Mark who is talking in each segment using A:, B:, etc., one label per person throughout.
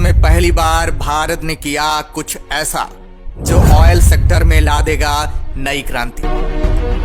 A: में पहली बार भारत ने किया कुछ ऐसा जो ऑयल सेक्टर में ला देगा नई क्रांति।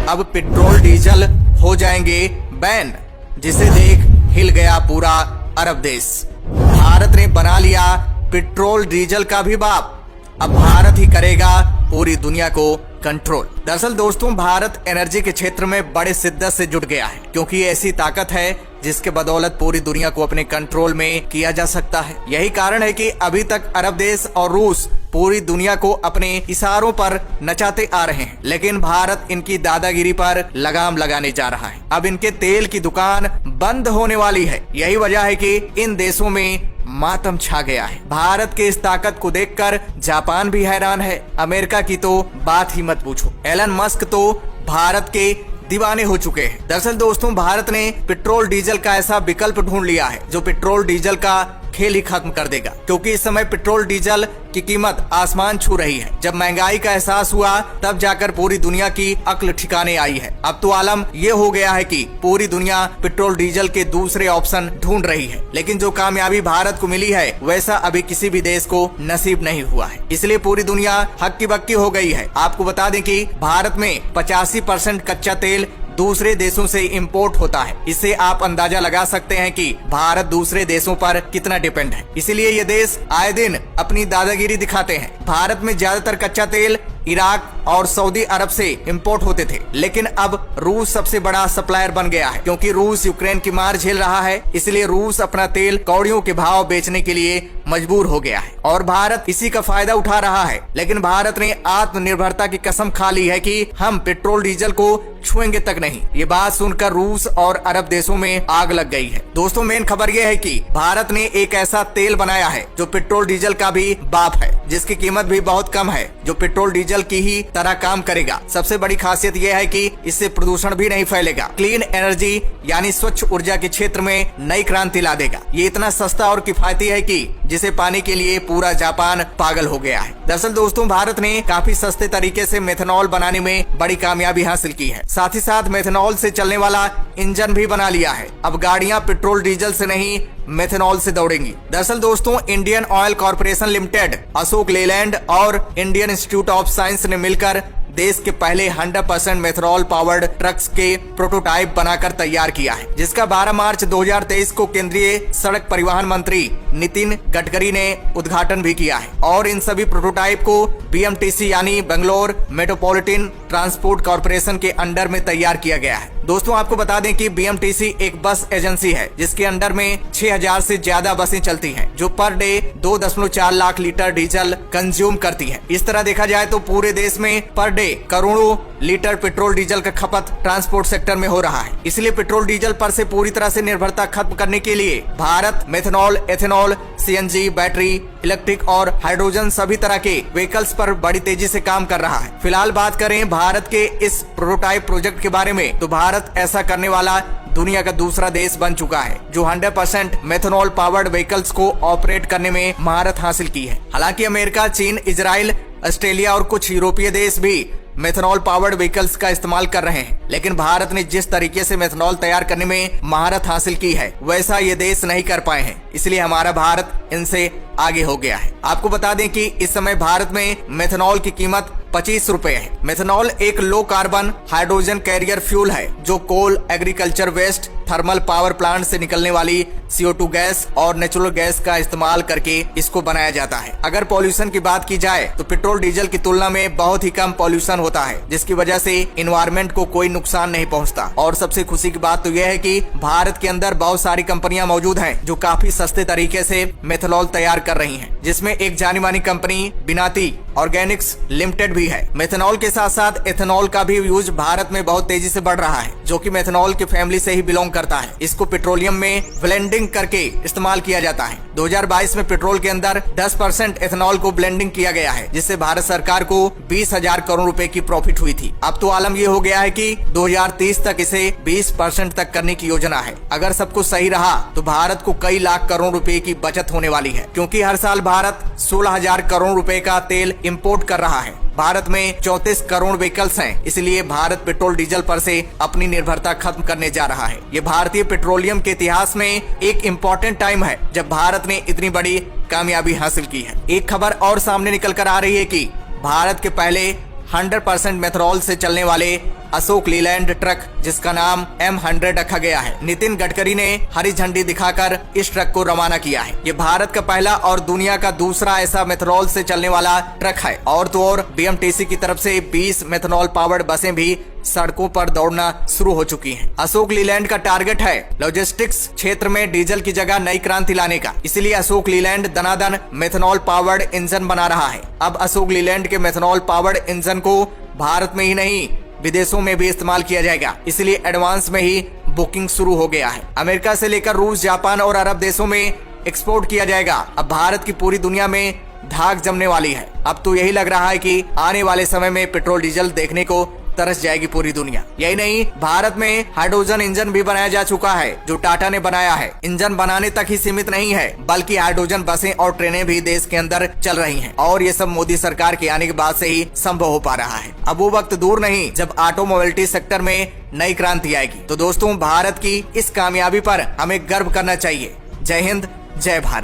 A: अब पेट्रोल डीजल हो जाएंगे बैन, जिसे देख हिल गया पूरा अरब देश। भारत ने बना लिया पेट्रोल डीजल का भी बाप। अब भारत ही करेगा पूरी दुनिया को कंट्रोल। दरअसल दोस्तों, भारत एनर्जी के क्षेत्र में बड़े शिद्दत से जुट गया है, क्योंकि ये ऐसी ताकत है जिसके बदौलत पूरी दुनिया को अपने कंट्रोल में किया जा सकता है। यही कारण है कि अभी तक अरब देश और रूस पूरी दुनिया को अपने इशारों पर नचाते आ रहे हैं, लेकिन भारत इनकी दादागिरी पर लगाम लगाने जा रहा है। अब इनके तेल की दुकान बंद होने वाली है। यही वजह है कि इन देशों में मातम छा गया है। भारत के इस ताकत को देखकर जापान भी हैरान है। अमेरिका की तो बात ही मत पूछो। एलन मस्क तो भारत के दीवाने हो चुके हैं। दरअसल दोस्तों, भारत ने पेट्रोल डीजल का ऐसा विकल्प ढूंढ लिया है जो पेट्रोल डीजल का खेल ही खत्म कर देगा, क्योंकि इस समय पेट्रोल डीजल की कीमत आसमान छू रही है। जब महंगाई का एहसास हुआ तब जाकर पूरी दुनिया की अक्ल ठिकाने आई है। अब तो आलम ये हो गया है कि पूरी दुनिया पेट्रोल डीजल के दूसरे ऑप्शन ढूंढ रही है, लेकिन जो कामयाबी भारत को मिली है वैसा अभी किसी भी देश को नसीब नहीं हुआ है। इसलिए पूरी दुनिया हक्की बक्की हो गई है। आपको बता दें कि भारत में 85% कच्चा तेल दूसरे देशों से इंपोर्ट होता है। इससे आप अंदाजा लगा सकते हैं कि भारत दूसरे देशों पर कितना डिपेंड है। इसीलिए ये देश आए दिन अपनी दादागिरी दिखाते हैं। भारत में ज्यादातर कच्चा तेल इराक और सऊदी अरब से इंपोर्ट होते थे, लेकिन अब रूस सबसे बड़ा सप्लायर बन गया है, क्योंकि रूस यूक्रेन की मार झेल रहा है। इसलिए रूस अपना तेल कौड़ियों के भाव बेचने के लिए मजबूर हो गया है और भारत इसी का फायदा उठा रहा है। लेकिन भारत ने आत्मनिर्भरता की कसम खा ली है कि हम पेट्रोल डीजल को छुएंगे तक नहीं। ये बात सुनकर रूस और अरब देशों में आग लग गई है। दोस्तों, मेन खबर ये है कि भारत ने एक ऐसा तेल बनाया है जो पेट्रोल डीजल का भी बाप है, जिसकी कीमत भी बहुत कम है, जो पेट्रोल डीजल की ही तरह काम करेगा। सबसे बड़ी खासियत यह है कि इससे प्रदूषण भी नहीं फैलेगा। क्लीन एनर्जी यानी स्वच्छ ऊर्जा के क्षेत्र में नई क्रांति ला देगा। ये इतना सस्ता और किफायती है कि जिसे पाने के लिए पूरा जापान पागल हो गया है। दरअसल दोस्तों, भारत ने काफी सस्ते तरीके से मेथनॉल बनाने में बड़ी कामयाबी हासिल की है। साथ ही साथ मेथनॉल से चलने वाला इंजन भी बना लिया है। अब गाड़ियां पेट्रोल डीजल से नहीं मेथनॉल से दौड़ेंगी। दरअसल दोस्तों, Indian oil corporation limited, Ashok Leyland और इंडियन इंस्टीट्यूट ऑफ साइंस ने मिलकर देश के पहले 100% मेथनॉल पावर्ड ट्रक्स के प्रोटोटाइप बनाकर तैयार किया है, जिसका 12 मार्च 2023 को केंद्रीय सड़क परिवहन मंत्री नितिन गडकरी ने उद्घाटन भी किया है। और इन सभी प्रोटोटाइप को BMTC यानी बेंगलोर मेट्रोपॉलिटन ट्रांसपोर्ट कॉर्पोरेशन के अंडर में तैयार किया गया है। दोस्तों, आपको बता दें कि BMTC एक बस एजेंसी है जिसके अंडर में 6000 से ज्यादा बसें चलती हैं, जो per day 2.4 lakh litre diesel consume करती हैं। इस तरह देखा जाए तो पूरे देश में पर डे करोड़ों लीटर पेट्रोल डीजल का खपत ट्रांसपोर्ट सेक्टर में हो रहा है। इसलिए पेट्रोल डीजल पर से पूरी तरह से निर्भरता खत्म करने के लिए Bharat methanol, ethanol, CNG, battery, electric और हाइड्रोजन सभी तरह के व्हीकल्स पर बड़ी तेजी से काम कर रहा है। फिलहाल बात करें भारत के इस प्रोटोटाइप प्रोजेक्ट के बारे में, तो भारत ऐसा करने वाला दुनिया का दूसरा देश बन चुका है जो 100% मेथनॉल पावर्ड व्हीकल्स को ऑपरेट करने में महारत हासिल की है। हालांकि अमेरिका, चीन, इजराइल, ऑस्ट्रेलिया और कुछ यूरोपीय देश भी मेथनॉल पावर्ड व्हीकल्स का इस्तेमाल कर रहे हैं, लेकिन भारत ने जिस तरीके से मेथनॉल तैयार करने में महारत हासिल की है वैसा ये देश नहीं कर पाए हैं। इसलिए हमारा भारत इनसे आगे हो गया है। आपको बता दें कि इस समय भारत में मेथनॉल की कीमत 25 रुपए है। मेथनॉल एक low carbon hydrogen carrier fuel है जो coal, agriculture waste, thermal power plant से निकलने वाली CO2 गैस और नेचुरल गैस का इस्तेमाल करके इसको बनाया जाता है। अगर पॉल्यूशन की बात की जाए तो पेट्रोल डीजल की तुलना में बहुत ही कम पॉल्यूशन होता है, जिसकी वजह से इन्वायरमेंट को कोई नुकसान नहीं पहुंचता। और सबसे खुशी की बात तो यह है कि भारत के अंदर बहुत सारी कंपनियां मौजूद हैं जो काफी सस्ते तरीके से मेथनॉल तैयार कर रही हैं, जिसमें एक जानी मानी कंपनी बिनाती ऑर्गेनिक्स लिमिटेड भी है। मेथनॉल के साथ साथ एथेनॉल का भी यूज भारत में बहुत तेजी से बढ़ रहा है, जो कि मेथनॉल की फैमिली से ही बिलोंग करता है। इसको पेट्रोलियम में ब्लेंडिंग करके इस्तेमाल किया जाता है। 2022 में पेट्रोल के अंदर 10% एथेनॉल को ब्लेंडिंग किया गया है, जिससे भारत सरकार को 20,000 करोड़ रुपए की प्रॉफिट हुई थी। अब तो आलम ये हो गया है कि 2030 तक इसे 20% तक करने की योजना है। अगर सब कुछ सही रहा तो भारत को कई लाख करोड़ रुपए की बचत होने वाली है, क्योंकि हर साल भारत 16,000 करोड़ रुपए का तेल इंपोर्ट कर रहा है। भारत में 34 करोड़ व्हीकल्स हैं, इसलिए भारत पेट्रोल डीजल पर से अपनी निर्भरता खत्म करने जा रहा है। ये भारतीय पेट्रोलियम के इतिहास में एक इम्पोर्टेंट टाइम है जब भारत ने इतनी बड़ी कामयाबी हासिल की है। एक खबर और सामने निकल कर आ रही है कि भारत के पहले 100% मेथनॉल से चलने वाले अशोक लीलैंड ट्रक, जिसका नाम M100 रखा गया है, नितिन गडकरी ने हरी झंडी दिखाकर इस ट्रक को रवाना किया है। ये भारत का पहला और दुनिया का दूसरा ऐसा मेथनॉल से चलने वाला ट्रक है। और तो और BMTC की तरफ से 20 मेथनॉल पावर्ड बसें भी सड़कों पर दौड़ना शुरू हो चुकी हैं। अशोक लीलैंड का टारगेट है लॉजिस्टिक्स क्षेत्र में डीजल की जगह नई क्रांति लाने का, इसलिए अशोक लीलैंड दनादन मेथनॉल पावर्ड इंजन बना रहा है। अब अशोक लीलैंड के मेथनॉल पावर्ड इंजन को भारत में ही नहीं विदेशों में भी इस्तेमाल किया जाएगा, इसलिए एडवांस में ही बुकिंग शुरू हो गया है। अमेरिका से लेकर रूस, जापान और अरब देशों में एक्सपोर्ट किया जाएगा। अब भारत की पूरी दुनिया में धाक जमने वाली है। अब तो यही लग रहा है कि आने वाले समय में पेट्रोल डीजल देखने को तरस जाएगी पूरी दुनिया। यही नहीं, भारत में हाइड्रोजन इंजन भी बनाया जा चुका है जो टाटा ने बनाया है। इंजन बनाने तक ही सीमित नहीं है, बल्कि हाइड्रोजन बसें और ट्रेनें भी देश के अंदर चल रही हैं। और ये सब मोदी सरकार के आने के बाद से ही संभव हो पा रहा है। अब वो वक्त दूर नहीं जब ऑटोमोबिलिटी सेक्टर में नई क्रांति आएगी। तो दोस्तों, भारत की इस कामयाबी पर हमें गर्व करना चाहिए। जय हिंद, जय भारत।